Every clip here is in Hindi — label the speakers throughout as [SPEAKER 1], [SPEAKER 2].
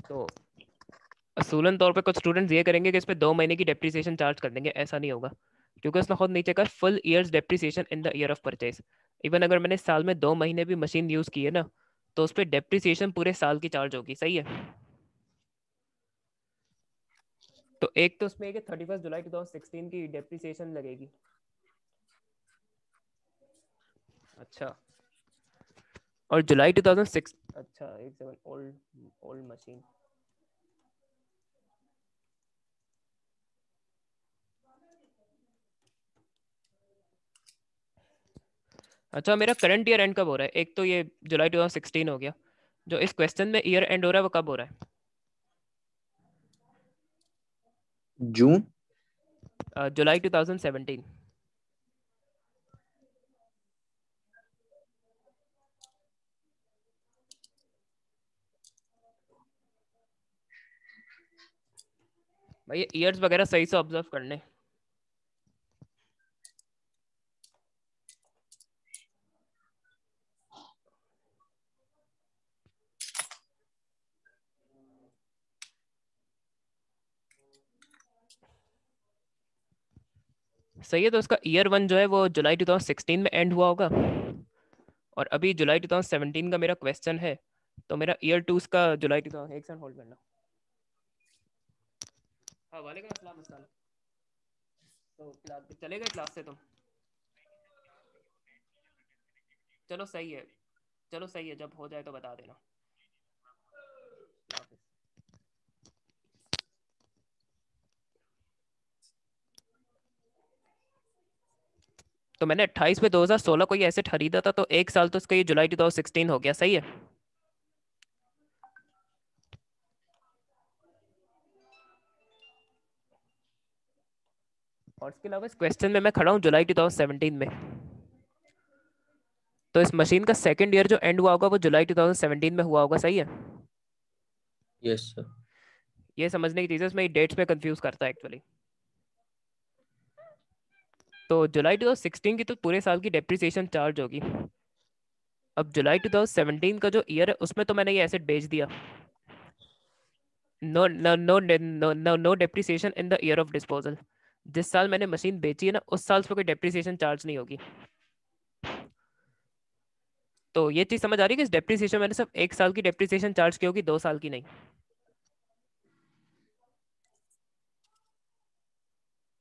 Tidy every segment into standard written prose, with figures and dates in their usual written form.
[SPEAKER 1] तो असूलन तौर पे कुछ स्टूडेंट्स ये करेंगे कि इस पे 2 महीने की डेप्रिसिएशन चार्ज कर देंगे। ऐसा नहीं होगा, क्योंकि उसने खुद नीचे का full years depreciation in the year of purchase. Even अगर मैंने साल में 2 महीने भी मशीन यूज की है ना, तो उस पर डेप्रिसिएशन पूरे साल की चार्ज होगी। सही है। तो एक तो उसमें 31 जुलाई 2016 की डेप्रिसिएशन लगेगी। अच्छा, और जुलाई 2006। अच्छा, एक सेकंड। Old old machine. अच्छा, मेरा करंट ईयर एंड कब हो रहा है? एक तो ये जुलाई 2016 हो गया। जो इस क्वेश्चन में ईयर एंड हो रहा है वो कब हो रहा
[SPEAKER 2] जून।
[SPEAKER 1] है? जुलाई 2017। भाई ये ईयर्स वगैरह सही से ऑब्जर्व करने। सही है। तो उसका ईयर वन जो है वो जुलाई 2016 में एंड हुआ होगा, और अभी जुलाई 2017 का मेरा क्वेश्चन है। तो मेरा ईयर टू का जुलाई 2000। एक सेकंड होल्ड करना। हाँ, वालेकुम अस्सलाम अस्सलाम। तो क्लास चलेगा? क्लास से तुम? चलो सही है। चलो सही है, जब हो जाए तो बता देना। अल्लाह हाफिज़। तो मैंने 28 में 2016 को ये एसेट खरीदा था, तो एक साल तो उसका ये जुलाई 2016 हो गया। सही है। और इसके अलावा इस क्वेश्चन में मैं खड़ा हूँ जुलाई 2017 में। तो इस मशीन का सेकंड ईयर जो एंड हुआ होगा वो जुलाई 2017 में हुआ होगा। सही है।
[SPEAKER 2] Yes sir.
[SPEAKER 1] ये समझने की चीज़ है, इसमें डेट्स में कंफ्यूज करता है एक्चुअली। तो जुलाई 2016 की तो पूरे साल की डेप्रिसिएशन चार्ज होगी। अब जुलाई 2017 का जो ईयर है उसमें तो मैंने ये एसेट बेच दिया। No no no no no no depreciation in the year of disposal. जिस साल मैंने मशीन बेची है ना, उस साल पे कोई डेप्रिसिएशन चार्ज नहीं होगी। तो ये चीज समझ आ रही है कि इस डेप्रिसिएशन मैंने सिर्फ एक साल की डेप्रिसिएशन चार्ज की होगी, 2 साल की नहीं।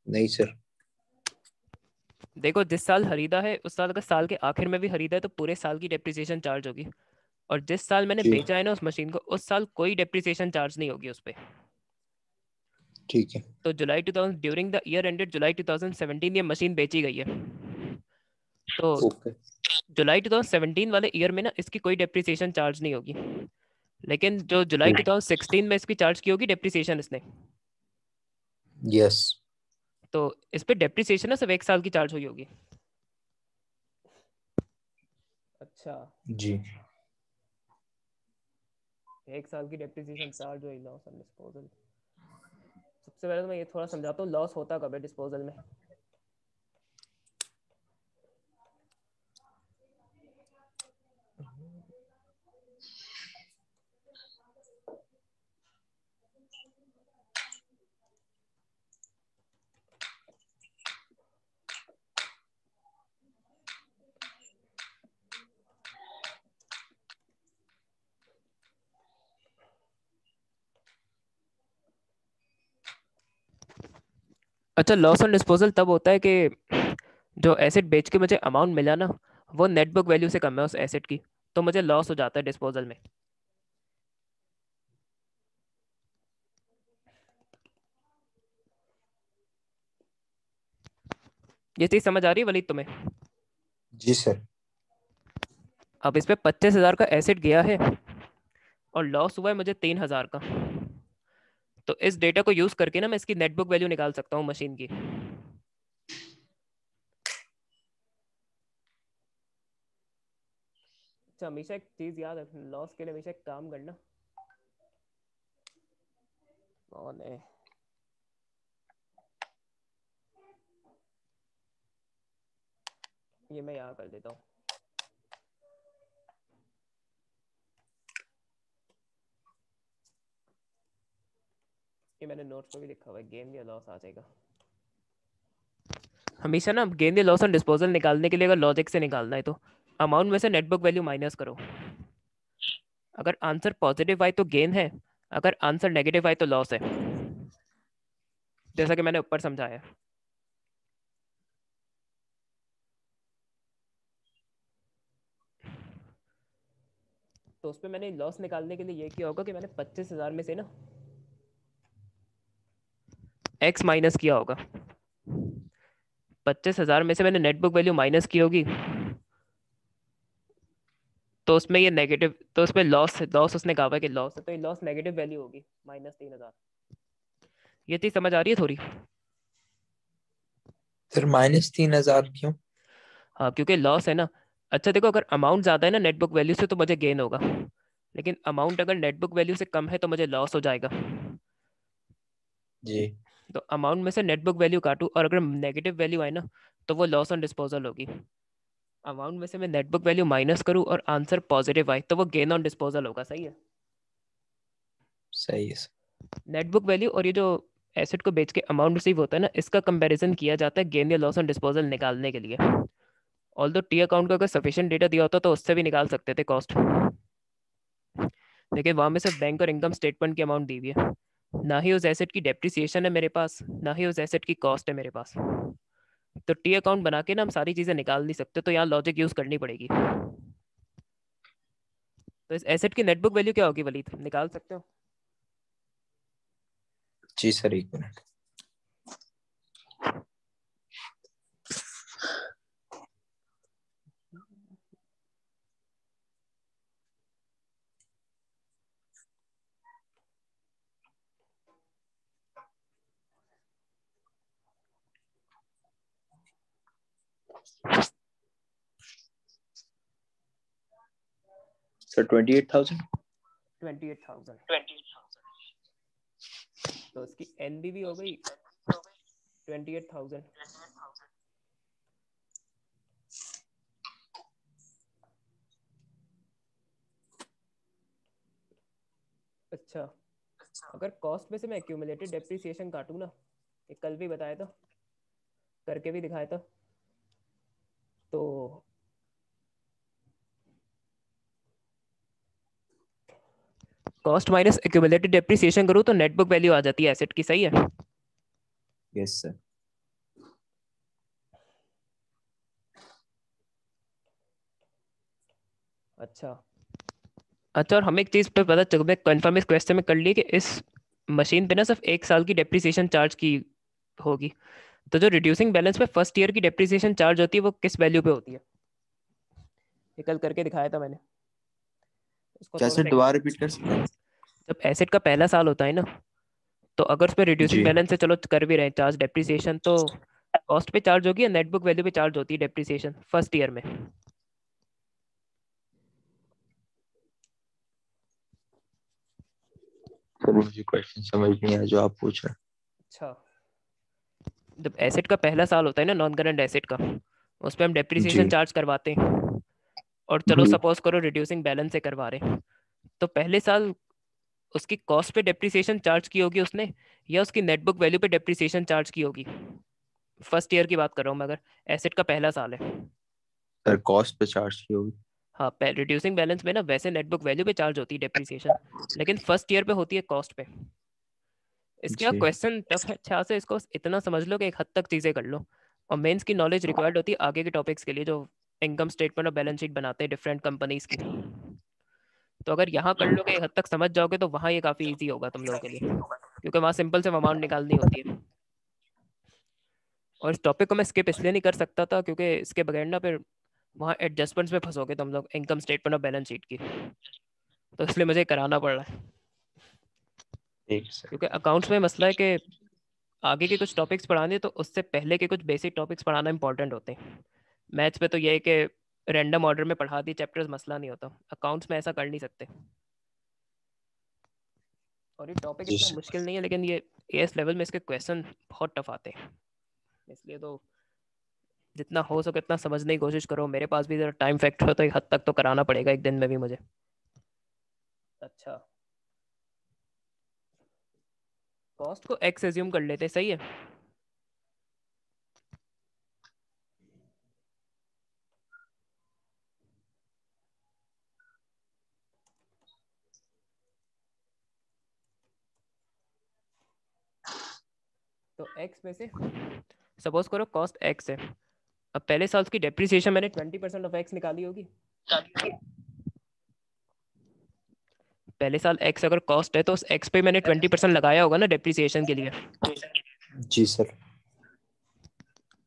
[SPEAKER 2] नहीं सर।
[SPEAKER 1] देखो, जिस साल खरीदा है उस साल अगर साल के आखिर में भी खरीदा है तो पूरे साल की डेप्रिसिएशन चार्ज होगी। और जिस साल मैंने
[SPEAKER 2] जी
[SPEAKER 1] बेचा है ना उस मशीन को, उस साल कोई डेप्रिसिएशन चार्ज नहीं होगी उस पर।
[SPEAKER 2] ठीक है।
[SPEAKER 1] तो जुलाई 2000 ड्यूरिंग द ईयर एंडेड जुलाई 2017 ये मशीन बेची गई है। तो
[SPEAKER 2] ओके।
[SPEAKER 1] जुलाई 2017 वाले ईयर में ना इसकी कोई डेप्रिसिएशन चार्ज नहीं होगी। लेकिन जो जुलाई
[SPEAKER 2] ठीक।
[SPEAKER 1] 2016 में इसकी चार्ज की होगी डेप्रिसिएशन इसने।
[SPEAKER 2] यस।
[SPEAKER 1] तो इस पे डेप्रिसिएशन ना सिर्फ एक साल की चार्ज हुई होगी। अच्छा,
[SPEAKER 2] जी।
[SPEAKER 1] एक साल की डेप्रिसिएशन चार्ज हुई लॉस ऑन डिस्पोजल। सबसे पहले तो मैं ये थोड़ा समझाता हूँ लॉस होता कब है डिस्पोजल में। अच्छा, लॉस ऑन डिस्पोजल तब होता है कि जो एसेट बेच के मुझे अमाउंट मिला ना, वो नेट बुक वैल्यू से कम है उस एसेट की। तो मुझे लॉस हो जाता है डिस्पोजल में। ये चीज समझ आ रही है वलीद तुम्हें?
[SPEAKER 2] जी सर।
[SPEAKER 1] अब इस पे 25,000 का एसेट गया है और लॉस हुआ है मुझे 3,000 का। तो इस डेटा को यूज करके ना मैं इसकी नेट बुक वैल्यू निकाल सकता हूँ मशीन की। अच्छा, हमेशा एक चीज याद रखना, लॉस के लिए हमेशा एक काम करना। कौन है? ये मैं यहाँ कर देता हूँ। ये मैंने नोट्स पे भी लिखा हुआ है, गेन या लॉस आ जाएगा हमेशा ना। गेन या लॉस ऑन डिस्पोजल निकालने के लिए अगर लॉजिक से निकालना है तो अमाउंट में से नेट बुक वैल्यू माइनस करो। अगर आंसर पॉजिटिव आए तो गेन है, अगर आंसर नेगेटिव आए तो लॉस है, जैसा कि मैंने ऊपर समझाया। तो उस पर मैंने लॉस निकालने के लिए ये किया होगा कि मैंने 25,000 में से ना एक्स माइनस किया होगा। 25,000 में से मैंने नेट बुक वैल्यू माइनस की होगी, तो उसमें ये नेगेटिव, तो उसमें लॉस, लॉस उसने कहा कि लॉस है, तो ये लॉस नेगेटिव वैल्यू होगी -3,000। ये चीज समझ आ रही है थोड़ी?
[SPEAKER 2] सर -3,000 क्यों?
[SPEAKER 1] हाँ, क्योंकि लॉस है ना। अच्छा देखो, अगर अमाउंट ज्यादा है ना नेट बुक वैल्यू से तो मुझे गेन होगा, लेकिन अमाउंट अगर नेट बुक वैल्यू से कम है तो मुझे लॉस हो जाएगा।
[SPEAKER 2] जी
[SPEAKER 1] तो अमाउंट में से नेट बुक वैल्यू काटूं और अगर नेगेटिव वैल्यू आए ना तो वो लॉस ऑन डिस्पोजल होगी। अमाउंट में से मैं नेट बुक वैल्यू माइनस करूं और आंसर पॉजिटिव आए तो वो गेन ऑन डिस्पोजल होगा। सही है?
[SPEAKER 2] सही है सर।
[SPEAKER 1] नेट बुक वैल्यू और ये जो एसेट को बेच के अमाउंट रिसीव होता है ना, इसका कंपैरिजन किया जाता है गेन या लॉस ऑन डिस्पोजल निकालने के लिए। ऑल दो टी अकाउंट का अगर सफिशिएंट डेटा दिया होता तो उससे भी निकाल सकते थे कॉस्ट, लेकिन वहां में सिर्फ बैंक और इनकम स्टेटमेंट की अमाउंट दी हुई है, ना ही उस एसेट की डेप्रिसिएशन है मेरे पास, ना ही उस एसेट की कॉस्ट है मेरे पास। तो टी अकाउंट बना के ना हम सारी चीजें निकाल नहीं सकते, तो यहाँ लॉजिक यूज करनी पड़ेगी। तो इस एसेट की नेटबुक वैल्यू क्या होगी वलीद, निकाल सकते हो?
[SPEAKER 2] जी सर, एक मिनट। सर 28,000।
[SPEAKER 1] 28,000। तो उसकी एनबीवी हो गई 28,000। अच्छा, अगर कॉस्ट में से मैं एक्यूमुलेटेड डेप्रिसिएशन काटूं ना, ये कल भी बताया था, करके भी दिखाया था, तो कॉस्ट माइनस एक्यूमुलेटेड डेप्रिसिएशन करूँ तो नेट बुक वैल्यू आ जाती है एसेट की। सही है?
[SPEAKER 2] Yes sir.
[SPEAKER 1] अच्छा अच्छा, और हमें एक चीज़ पे पता चल, मैं कन्फर्म इस क्वेश्चन में कर ली कि इस मशीन पे ना सिर्फ 1 साल की डेप्रिसिएशन चार्ज की होगी। तो जो रिड्यूसिंग बैलेंस पे फर्स्ट ईयर की डेप्रिसिएशन चार्ज होती है वो किस वैल्यू पे होती है? ये कल करके दिखाया था मैंने, इसको
[SPEAKER 2] क्या
[SPEAKER 1] थोड़ा
[SPEAKER 2] सर,
[SPEAKER 1] सा।
[SPEAKER 2] दोबारा रिपीट कर सकते हैं?
[SPEAKER 1] जब एसेट का पहला साल होता है ना, तो अगर उस पर रिड्यूसिंग
[SPEAKER 2] जी।
[SPEAKER 1] बैलेंस से चलो कर भी रहे हैं चार्ज डेप्रिसिएशन, तो कॉस्ट पे चार्ज होगी या नेट बुक वैल्यू पे चार्ज होती है डेप्रिसिएशन फर्स्ट ईयर में?
[SPEAKER 2] सर मुझे क्वेश्चन समझ नहीं आया जो आप पूछ रहे
[SPEAKER 1] अच्छा, जब एसेट का पहला साल होता है ना नॉन करंट एसेट का, उस पर हम
[SPEAKER 2] हैं।
[SPEAKER 1] डेप्रिसिएशन
[SPEAKER 2] जी
[SPEAKER 1] चार्ज करवाते हैं, और चलो
[SPEAKER 2] जी।
[SPEAKER 1] सपोज करो रिड्यूसिंग बैलेंस से करवा रहे हैं, तो पहले साल उसकी कॉस्ट पे डेप्रिसिएशन चार्ज की होगी उसने, या उसकी नेट बुक वैल्यू पे डेप्रिसिएशन चार्ज की होगी? फर्स्ट ईयर की बात कर रहा हूँ मैं, अगर एसेट का पहला साल है।
[SPEAKER 2] सर कॉस्ट पे चार्ज की होगी।
[SPEAKER 1] हाँ, रिड्यूसिंग बैलेंस में ना वैसे नेट बुक वैल्यू पे चार्ज होती है डेप्रिसिएशन, लेकिन फर्स्ट ईयर पे होती है कॉस्ट पे। इसके यहाँ
[SPEAKER 2] जी।
[SPEAKER 1] क्वेश्चन टफ है, अच्छा से इसको इतना समझ लो कि एक हद तक चीजें कर लो। और मेंस की नॉलेज रिक्वायर्ड होती है आगे के टॉपिक्स के लिए, जो इनकम स्टेटमेंट और बैलेंस शीट बनाते हैं डिफरेंट कंपनीज की। तो अगर यहाँ कर लोगे, एक हद तक समझ जाओगे, तो वहाँ ये काफ़ी इजी होगा तुम लोगों के लिए, क्योंकि वहाँ सिंपल से अमाउंट निकालनी होती है। और इस टॉपिक को मैं स्किप इसलिए नहीं कर सकता था क्योंकि इसके बगैर ना फिर वहाँ एडजस्टमेंट्स में फंसोगे तुम लोग इनकम स्टेटमेंट और बैलेंस शीट की, तो इसलिए मुझे कराना पड़ रहा है।
[SPEAKER 2] ठीक है सर।
[SPEAKER 1] क्योंकि अकाउंट्स में मसला है कि आगे के कुछ टॉपिक्स पढ़ाने तो उससे पहले के कुछ बेसिक टॉपिक्स पढ़ाना इंपॉर्टेंट होते हैं। मैथ्स पे तो ये है कि रैंडम ऑर्डर में पढ़ा दी चैप्टर्स, मसला नहीं होता। अकाउंट्स में ऐसा कर नहीं सकते। और ये टॉपिक
[SPEAKER 2] जी
[SPEAKER 1] इतना
[SPEAKER 2] सर।
[SPEAKER 1] मुश्किल नहीं है, लेकिन ये एएस लेवल में इसके क्वेश्चन बहुत टफ आते हैं, इसलिए तो जितना हो सके उतना समझने की कोशिश करो। मेरे पास भी जरा टाइम फैक्टर हो तो एक हद तक तो कराना पड़ेगा एक दिन में भी मुझे। अच्छा, कॉस्ट को x एज्यूम कर लेते हैं, सही है। तो x में से सपोज करो कॉस्ट x है। अब पहले साल की डेप्रिसिएशन मैंने 20% ऑफ x निकाली होगी। पहले साल x अगर कॉस्ट है तो उस x पे मैंने 20% लगाया होगा ना डेप्रिसिएशन के लिए।
[SPEAKER 2] जी सर।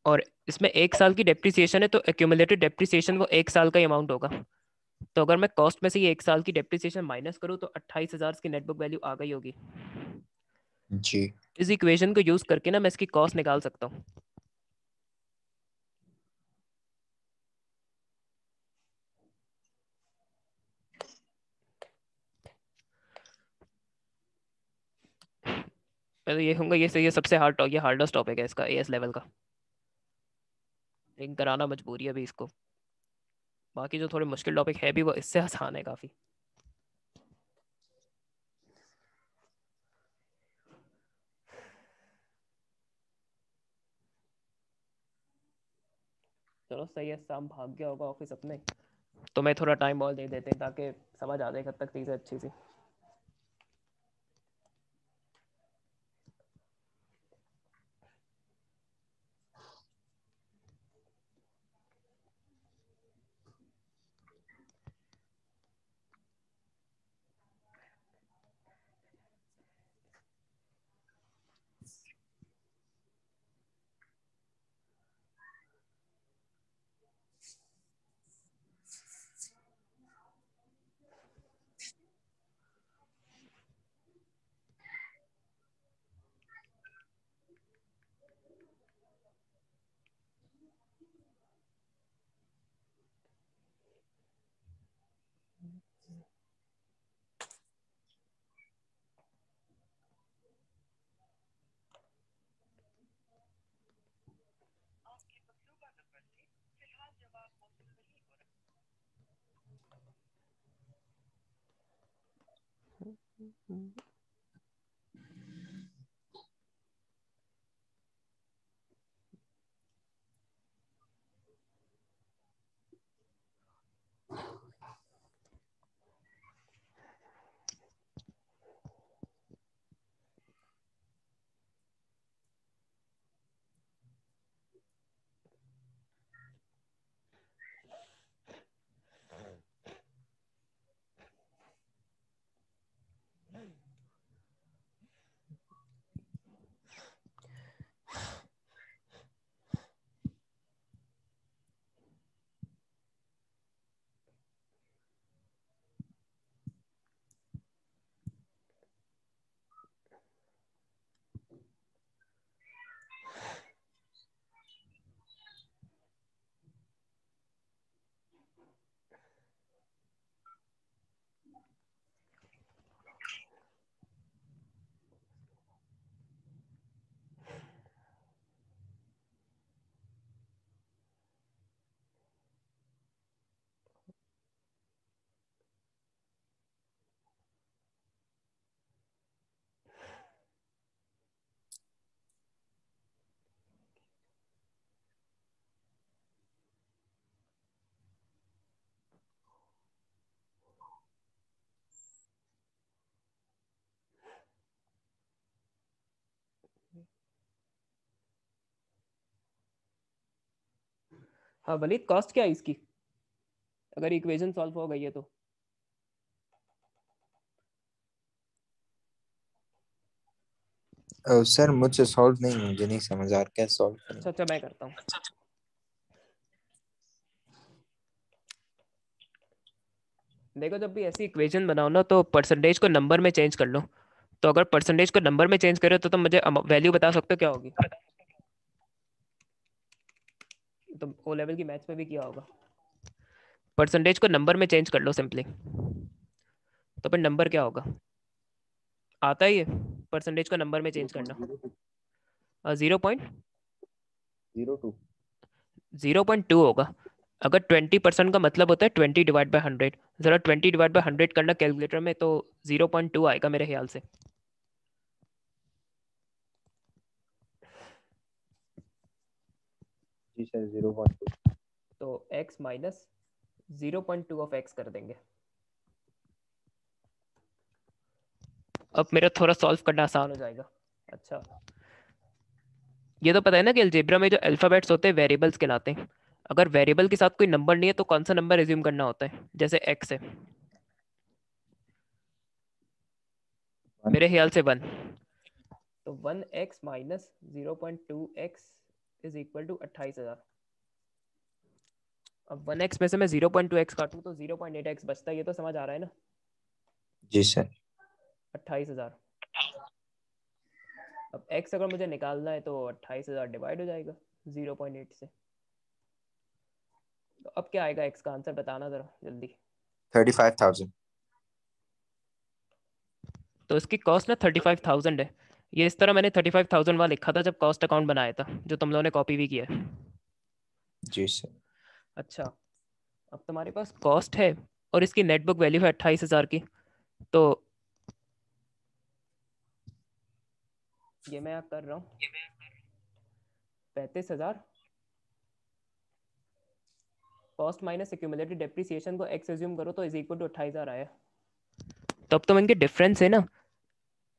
[SPEAKER 1] और इसमें एक साल की डेप्रिसिएशन है तो एक्यूमुलेटेड डेप्रिसिएशन वो एक साल का ही अमाउंट होगा। तो अगर मैं कॉस्ट में से ये एक साल की डेप्रिसिएशन माइनस करूँ तो 28,000 की नेट बुक वैल्यू आ गई होगी।
[SPEAKER 2] जी
[SPEAKER 1] इस इक्वेशन को यूज करके ना मैं इसकी कॉस्ट निकाल सकता हूँ। मैं तो ये कहूँगा ये सबसे ये हार्डेस्ट टॉपिक है इसका एएस लेवल का, लेकिन कराना मजबूरी है अभी इसको। बाकी जो थोड़े मुश्किल टॉपिक है भी वो इससे आसान है काफ़ी। चलो सही है, शाम भाग गया होगा ऑफिस अपने, तो मैं थोड़ा टाइम और दे देते हैं ताकि समझ आ जाए कब तक चीज़ें अच्छी सी। हाँ वलीद, कॉस्ट क्या है इसकी अगर इक्वेशन सॉल्व हो गई है तो?
[SPEAKER 2] सर मुझसे सॉल्व नहीं, मुझे नहीं समझ आ रहा कैसे सॉल्व करें।
[SPEAKER 1] अच्छा अच्छा, मैं करता हूँ। देखो जब भी ऐसी इक्वेशन बनाओ ना तो परसेंटेज को नंबर में चेंज कर लो। तो अगर परसेंटेज को नंबर में चेंज करो तो तुम मुझे वैल्यू बता सकते हो क्या होगी? तो ओ लेवल की मैथ्स में भी किया होगा। परसेंटेज को नंबर में चेंज कर लो सिंपली, तो फिर नंबर क्या होगा? आता ही है परसेंटेज को नंबर में चेंज करना।
[SPEAKER 2] 0.02।
[SPEAKER 1] 0.2 होगा। अगर 20% का मतलब होता है 20/100, ज़रा 20/100 करना कैलकुलेटर में तो 0.2 आएगा मेरे ख्याल से।
[SPEAKER 2] जी सर 0.2।
[SPEAKER 1] तो x माइनस 0.2 ऑफ x कर देंगे। अब मेरा थोड़ा सॉल्व करना आसान हो जाएगा। अच्छा, ये तो पता है ना कि अलजेब्रा में जो अल्फाबेट्स होते हैं वेरिएबल्स कहलाते हैं। अगर वेरिएबल के साथ कोई नंबर नहीं है तो कौन सा नंबर एज्यूम करना होता है? जैसे x है, मेरे ख्याल से 1। तो 1x minus 0.2x is equal to 28,000। अब 1x में से मैं 0.2x काटूं तो 0.8x बचता है, ये तो समझ आ रहा है ना?
[SPEAKER 2] जी सर।
[SPEAKER 1] 28,000। अब x अगर मुझे निकालना है तो 28,000 डिवाइड हो जाएगा 0.8 से। तो अब क्या आएगा x का आंसर, बताना जरा जल्दी।
[SPEAKER 2] 35,000।
[SPEAKER 1] तो इसकी कॉस्ट ना 35,000 है। ये इस तरह मैंने 35,000 वाला लिखा था जब कॉस्ट अकाउंट बनाया था, जो तुम लोगों ने कॉपी भी किया है।
[SPEAKER 2] जी सर।
[SPEAKER 1] अच्छा, अब तुम्हारे पास कॉस्ट है और इसकी नेटबुक वैल्यू है 28,000 की। तो ये मैं कर रहा हूँ 35,000 कॉस्ट माइनस एक्यूमुलेटेड डेप्रिसिएशन को एक्स एज्यूम करो तो इज इक्वल टू 28,000 आया। तो अब तुम इनके डिफरेंस है ना,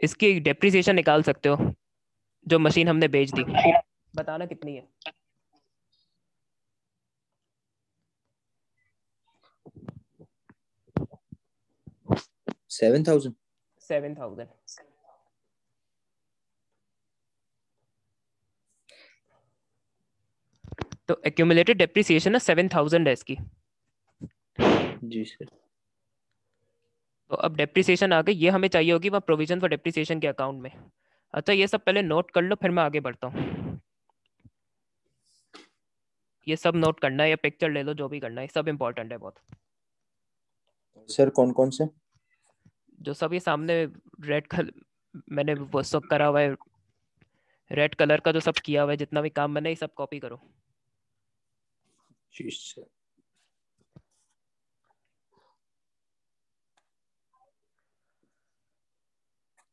[SPEAKER 1] इसकी डेप्रिसिएशन निकाल सकते हो जो मशीन हमने बेच दी। बताना कितनी है?
[SPEAKER 2] 7,000।
[SPEAKER 1] 7,000। तो एक्यूमुलेटेड डेप्रिसिएशन ना 7,000 है इसकी।
[SPEAKER 2] जी सर।
[SPEAKER 1] तो अब डेप्रिसिएशन आ गई, ये हमें चाहिए होगी वहाँ प्रोविजन फॉर डेप्रिसिएशन के अकाउंट में। अच्छा, ये सब पहले नोट कर लो फिर मैं आगे बढ़ता हूँ। ये सब नोट करना है या पिक्चर ले लो, जो भी करना है, सब इंपॉर्टेंट है बहुत।
[SPEAKER 2] सर कौन कौन से?
[SPEAKER 1] जो सब ये सामने रेड कलर मैंने वो सब करा हुआ है, रेड कलर का जो सब किया हुआ है, जितना भी काम मैंने, ये सब कॉपी करो।
[SPEAKER 2] जी सर।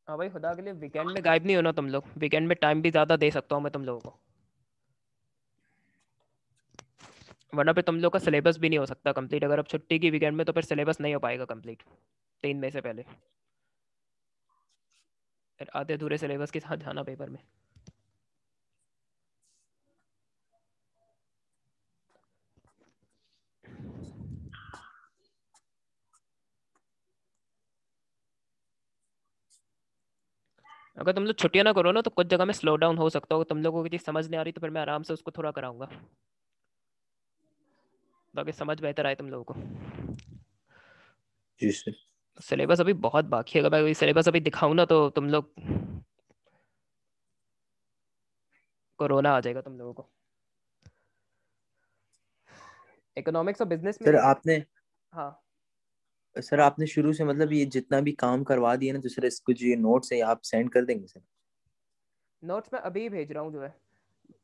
[SPEAKER 1] हाँ भाई, खुदा के लिए वीकेंड में गायब नहीं होना तुम लोग, वीकेंड में टाइम भी ज़्यादा दे सकता हूँ मैं तुम लोगों को, वरना फिर तुम लोग का सिलेबस भी नहीं हो सकता कंप्लीट। अगर अब छुट्टी की वीकेंड में तो फिर सिलेबस नहीं हो पाएगा कंप्लीट 3 मई से पहले। फिर आधे अधूरे सिलेबस के साथ जाना पेपर में। अगर तुम लोग छुट्टियां ना करो ना तो कुछ जगह में स्लो डाउन हो सकता हो, तुम लोगों को चीज़ समझ नहीं आ रही तो फिर मैं आराम से उसको थोड़ा कराऊंगा, ताकि समझ बेहतर आए तुम लोगों को।
[SPEAKER 2] जी सर।
[SPEAKER 1] सिलेबस अभी बहुत बाकी है, अगर मैं सिलेबस अभी दिखाऊं ना तो तुम लोग कोरोना आ जाएगा तुम लोगों को। इकोनॉमिक्स और बिजनेस में
[SPEAKER 2] सर
[SPEAKER 1] ये
[SPEAKER 2] आपने
[SPEAKER 1] हाँ,
[SPEAKER 2] सर आपने शुरू से मतलब ये जितना भी काम करवा दिया ना, तो सर इसको जो ये नोट्स है ये आप सेंड कर देंगे सर?
[SPEAKER 1] नोट्स मैं अभी भेज रहा हूँ जो है।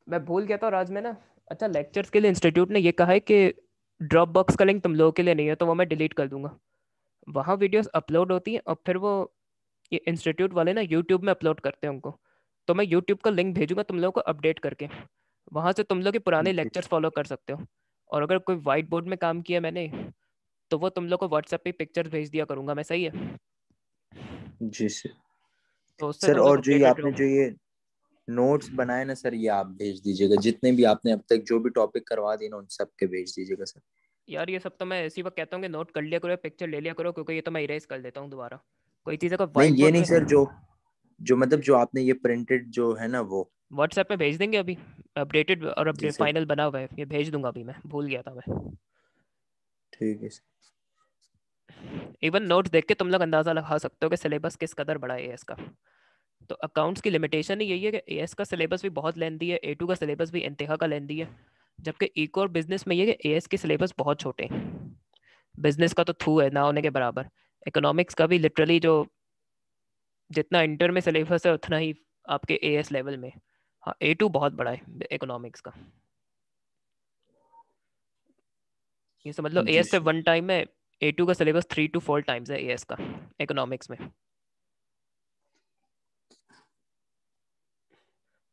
[SPEAKER 1] मैं भूल गया था और आज मैं ना, अच्छा, लेक्चर्स के लिए इंस्टीट्यूट ने ये कहा है कि ड्रॉप बॉक्स का लिंक तुम लोगों के लिए नहीं है, तो वो मैं डिलीट कर दूंगा। वहाँ वीडियोस अपलोड होती हैं और फिर वो ये इंस्टीट्यूट वाले ना यूट्यूब में अपलोड करते हैं उनको। तो मैं यूट्यूब का लिंक भेजूंगा तुम लोगों को अपडेट करके, वहाँ से तुम लोग के पुराने
[SPEAKER 2] जी
[SPEAKER 1] लेक्चर्स फॉलो कर सकते हो। और अगर कोई वाइट बोर्ड में काम किया मैंने तो वो तुम लोग को व्हाट्सएप पे पिक्चर्स भेज दिया करूंगा मैं, सही है?
[SPEAKER 2] जी सर।
[SPEAKER 1] तो उससे
[SPEAKER 2] सर
[SPEAKER 1] तुम लोग
[SPEAKER 2] और जो ये
[SPEAKER 1] अपडेटेड
[SPEAKER 2] आपने
[SPEAKER 1] रहो।
[SPEAKER 2] जो ये नोट्स बनाए ना सर, ये आप भेज दीजिएगा, जितने भी आपने अब तक जो भी टॉपिक करवा दिए ना उन सब के भेज दीजिएगा सर।
[SPEAKER 1] यार ये सब तो मैं इसी वक्त कहता हूँ कि नोट कर लिया करो, पिक्चर ले लिया करो, क्योंकि ये तो मैं इरेज कर देता हूँ दोबारा। कोई चीज़ अगर
[SPEAKER 2] नहीं
[SPEAKER 1] व्हाइट
[SPEAKER 2] ये
[SPEAKER 1] बोर्ड
[SPEAKER 2] नहीं
[SPEAKER 1] में,
[SPEAKER 2] सर, जो जो मतलब जो आपने ये प्रिंटेड जो है ना वो।
[SPEAKER 1] व्हाट्सएप में भेज देंगे अभी, अपडेटेड और
[SPEAKER 2] जी
[SPEAKER 1] अपडेट
[SPEAKER 2] सर।
[SPEAKER 1] फाइनल बना हुआ है, ये भेज दूंगा अभी, मैं भूल गया था मैं।
[SPEAKER 2] ठीक है सर।
[SPEAKER 1] इवन नोट्स देख के तुम लोग अंदाजा लगा सकते हो कि सिलेबस किस कदर बड़ा है एएस का। तो अकाउंट्स की लिमिटेशन ही यही है कि एएस का सिलेबस भी बहुत लेंदी है, ए2 का सिलेबस भी इंतहा का लेंदी है। जबकि इको और बिजनेस में ये है कि एएस के सिलेबस बहुत छोटे हैं, बिजनेस का तो थू है ना होने के बराबर। इकोनॉमिक्स का भी लिटरली जो जितना इंटर में सिलेबस है उतना ही आपके एएस लेवल में। हाँ, ए2 बहुत बड़ा है इकोनॉमिक्स का, ये समझ लो
[SPEAKER 2] जी
[SPEAKER 1] एएस से
[SPEAKER 2] सर।
[SPEAKER 1] 1 टाइम है। ए2 का सिलेबस 3 to 4 टाइम्स है एएस का इकोनॉमिक्स में।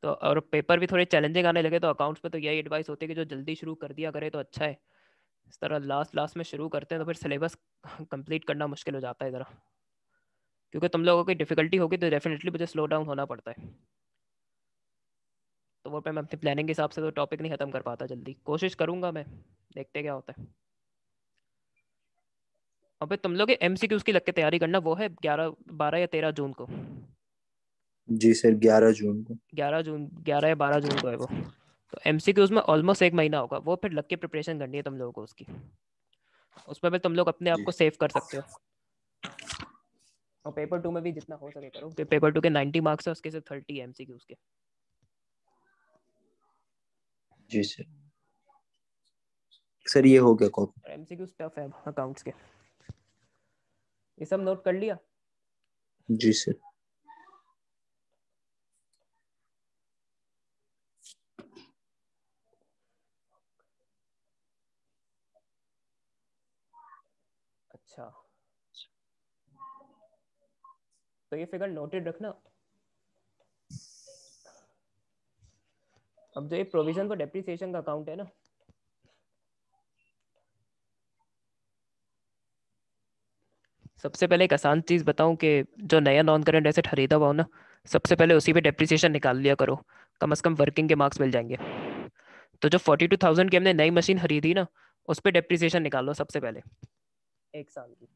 [SPEAKER 1] तो और पेपर भी थोड़े चैलेंजिंग आने लगे, तो अकाउंट्स पे तो यही एडवाइस होती है कि जो जल्दी शुरू कर दिया करे तो अच्छा है। इस तरह लास्ट लास्ट में शुरू करते हैं तो फिर सिलेबस कंप्लीट करना मुश्किल हो जाता है ज़रा, क्योंकि तुम लोगों की डिफिकल्टी होगी तो डेफिनेटली मुझे स्लो डाउन होना पड़ता है। तो वो पे मैं अपनी प्लानिंग के हिसाब से तो टॉपिक नहीं ख़त्म कर पाता जल्दी, कोशिश करूंगा मैं, देखते क्या होता है। अबे तुम लोग एमसीक्यूज की लग के तैयारी करना, वो है 11 12 या 13 जून को।
[SPEAKER 2] जी सर, 11 जून को।
[SPEAKER 1] 11 जून, 11 या 12 जून को है वो। तो एमसीक्यूज में ऑलमोस्ट एक महीना होगा, वो फिर लग के प्रिपरेशन करनी है तुम लोगों को उसकी। उसमें भी तुम लोग अपने आप
[SPEAKER 2] जी
[SPEAKER 1] को सेव कर सकते हो। और पेपर 2 में भी जितना हो सके करो, पेपर 2 के 90 मार्क्स है, उसके से 30 एमसीक्यूज के।
[SPEAKER 2] जी सर ये हो गया कॉपी।
[SPEAKER 1] एमसीक्यूज टफ है अकाउंट्स के। ये सब नोट कर लिया?
[SPEAKER 2] जी सर।
[SPEAKER 1] अच्छा, तो ये फिगर नोटेड रखना। अब जो ये प्रोविजन फॉर डेप्रिसिएशन का अकाउंट है ना, सबसे पहले एक आसान चीज़ बताऊं कि जो नया नॉन करंट एसेट खरीदा हुआ हो ना, सबसे पहले उसी पे डेप्रिसिएशन निकाल लिया करो, कम से कम वर्किंग के मार्क्स मिल जाएंगे। तो जो 42,000 की हमने नई मशीन खरीदी ना, उस पर डेप्रिसिएशन निकाल लो सबसे पहले, 1 साल की।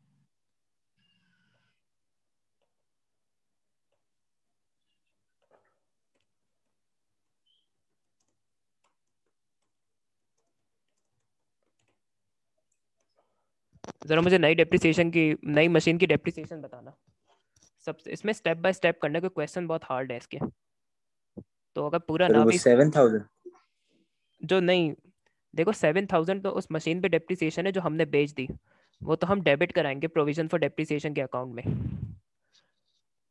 [SPEAKER 1] जरा मुझे नई डेप्रिसिएशन की, नई मशीन की डेप्रिसिएशन बताना। सब इसमें स्टेप बाय स्टेप करने के, क्वेश्चन बहुत हार्ड है इसके, तो अगर पूरा
[SPEAKER 2] सर
[SPEAKER 1] ना
[SPEAKER 2] वो
[SPEAKER 1] भी।
[SPEAKER 2] 7,000।
[SPEAKER 1] जो नहीं, देखो 7,000 तो उस मशीन पे डेप्रिसिएशन है जो हमने बेच दी, वो तो हम डेबिट कराएंगे प्रोविजन फॉर डेप्रिसिएशन के अकाउंट में।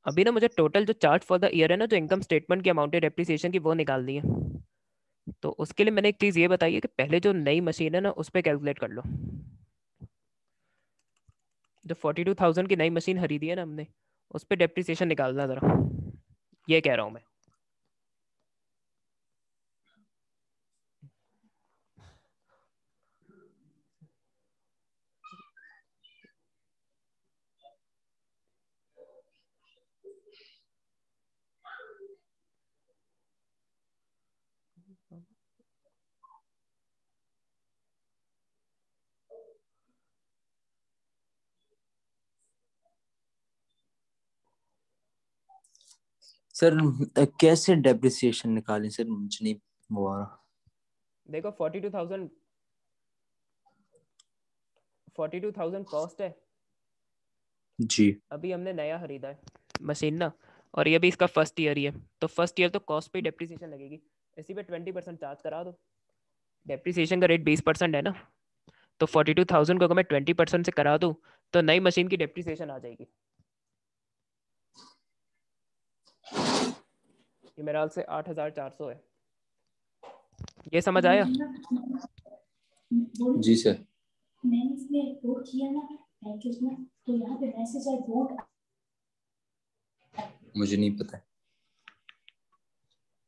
[SPEAKER 1] अभी ना मुझे टोटल जो चार्ज फॉर द ईयर है ना, जो इनकम स्टेटमेंट की अमाउंट है डेप्रिसिएशन की, वो निकालनी है। तो उसके लिए मैंने एक चीज़ ये बताई है कि पहले जो नई मशीन है ना, उस पर कैलकुलेट कर लो। जो 42,000 की नई मशीन खरीदी है ना हमने, उस पर डेप्रिसिएशन निकालना ज़रा, ये कह रहा हूँ मैं।
[SPEAKER 2] सर कैसे डेप्रिसिएशन निकालें सर, मुझे नहीं वो आ रहा।
[SPEAKER 1] देखो 42,000 कॉस्ट है।
[SPEAKER 2] जी
[SPEAKER 1] अभी हमने नया खरीदा है मशीन ना, और ये भी इसका फर्स्ट ईयर ही है, तो फर्स्ट ईयर तो कॉस्ट पे डेप्रिसिएशन लगेगी। इसी पे 20% चार्ज करा दो। डेप्रिसिएशन का रेट 20% है ना, तो 42,000 को अगर मैं 20% से करा दूँ, तो नई मशीन की डेप्रिसिएशन आ जाएगी। ये मेरे हाल से 8,400 है। ये समझ आया?
[SPEAKER 2] जी सर।
[SPEAKER 3] मैंने इसमें वोट किया ना पैकेज में, तो यहाँ पे मैसेज है वोट।
[SPEAKER 2] मुझे नहीं पता।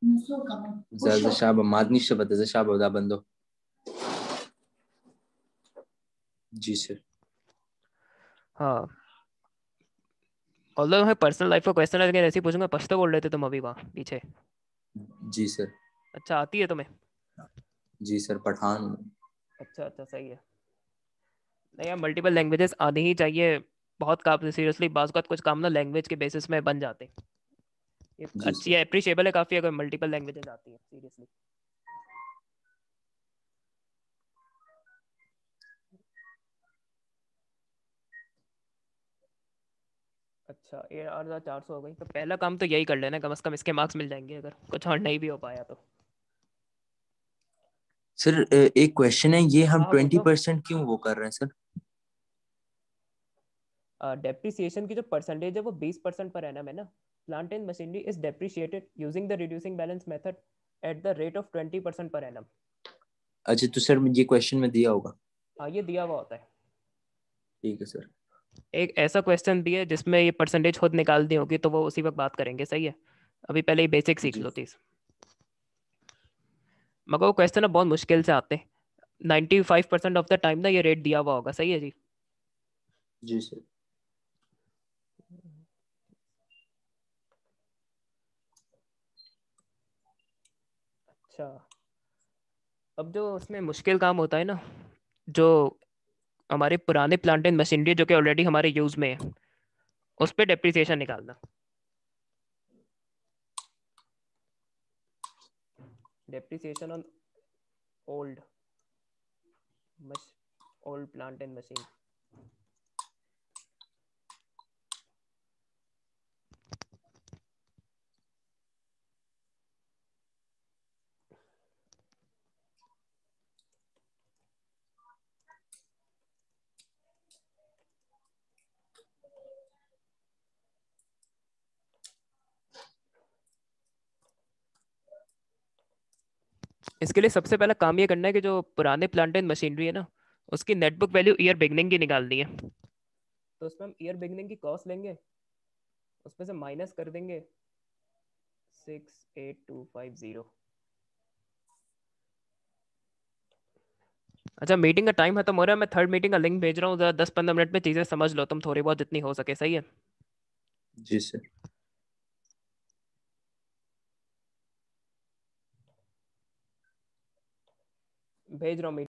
[SPEAKER 3] नस्लों का
[SPEAKER 2] ज़्यादा शाब मादनी शब्द है, शाब होदा बंदो। जी सर।
[SPEAKER 1] हाँ, ऑल्दो है पर्सनल लाइफ का क्वेश्चन है, लेकिन ऐसे ही पूछूंगा, पछतो बोल रहे थे तुम अभी वहाँ पीछे।
[SPEAKER 2] जी सर।
[SPEAKER 1] अच्छा, आती है तुम्हें?
[SPEAKER 2] जी सर, पठान।
[SPEAKER 1] अच्छा अच्छा, सही है। नहीं यार, मल्टीपल लैंग्वेजेस आनी ही चाहिए। बहुत काम सीरियसली, बात कुछ काम ना लैंग्वेज के बेसिस में बन जाते हैं। ये
[SPEAKER 2] जी
[SPEAKER 1] अच्छी
[SPEAKER 2] सर।
[SPEAKER 1] है, अप्रिशिएबल है काफ़ी अगर मल्टीपल लैंग्वेजेस आती है सीरियसली। अच्छा, 8,400 हो गई, तो पहला काम तो यही कर लेना, कम से कम इसके मार्क्स मिल जाएंगे अगर कुछ और नहीं भी हो पाया तो।
[SPEAKER 2] सर एक क्वेश्चन है, ये हम
[SPEAKER 1] हाँ,
[SPEAKER 2] 20%
[SPEAKER 1] पूछो।
[SPEAKER 2] क्यों वो कर रहे हैं सर?
[SPEAKER 1] डेप्रिसिएशन की जो परसेंटेज है वो 20% पर एनम है ना। Plant and machinery is depreciated using the reducing balance method at the rate of 20% per annum.
[SPEAKER 2] अच्छा तो सर ये क्वेश्चन में दिया होगा।
[SPEAKER 1] हाँ, ये दिया हुआ होता है।
[SPEAKER 2] ठीक है सर।
[SPEAKER 1] एक ऐसा क्वेश्चन भी है जिसमें ये परसेंटेज खुद निकाल दी होगी, तो वो उसी वक्त बात करेंगे, सही है। अभी पहले ही बेसिक सीख
[SPEAKER 2] जी
[SPEAKER 1] लो प्लीज। मगर वो क्वेश्चन अब बहुत मुश्किल से आते हैं। 95% ऑफ द टाइम ना ये रेट दिया हुआ होगा। सही है जी।
[SPEAKER 2] जी सर।
[SPEAKER 1] अच्छा, अब जो उसमें मुश्किल काम होता है ना, जो हमारे पुराने प्लांट एंड मशीनरी जो कि ऑलरेडी हमारे यूज में है, उस पर डेप्रिसिएशन निकालना। Depreciation on old old plant and machine. इसके लिए सबसे पहला काम ये करना है कि जो पुराने प्लांट एंड मशीनरी है ना, उसकी नेटबुक वैल्यू ईयर बिगनिंग की निकालनी है। तो उसमें हम ईयर बिगनिंग की कॉस्ट लेंगे, उसमें से माइनस कर देंगे 68250। अच्छा, मीटिंग का टाइम खत्म हो रहा है, मैं थर्ड मीटिंग का लिंक भेज रहा हूँ, जरा 10-15 मिनट में चीज़ें समझ लो तुम थोड़ी बहुत जितनी हो सके। सही है?
[SPEAKER 2] जी सर।
[SPEAKER 1] भेज रहा हूँ।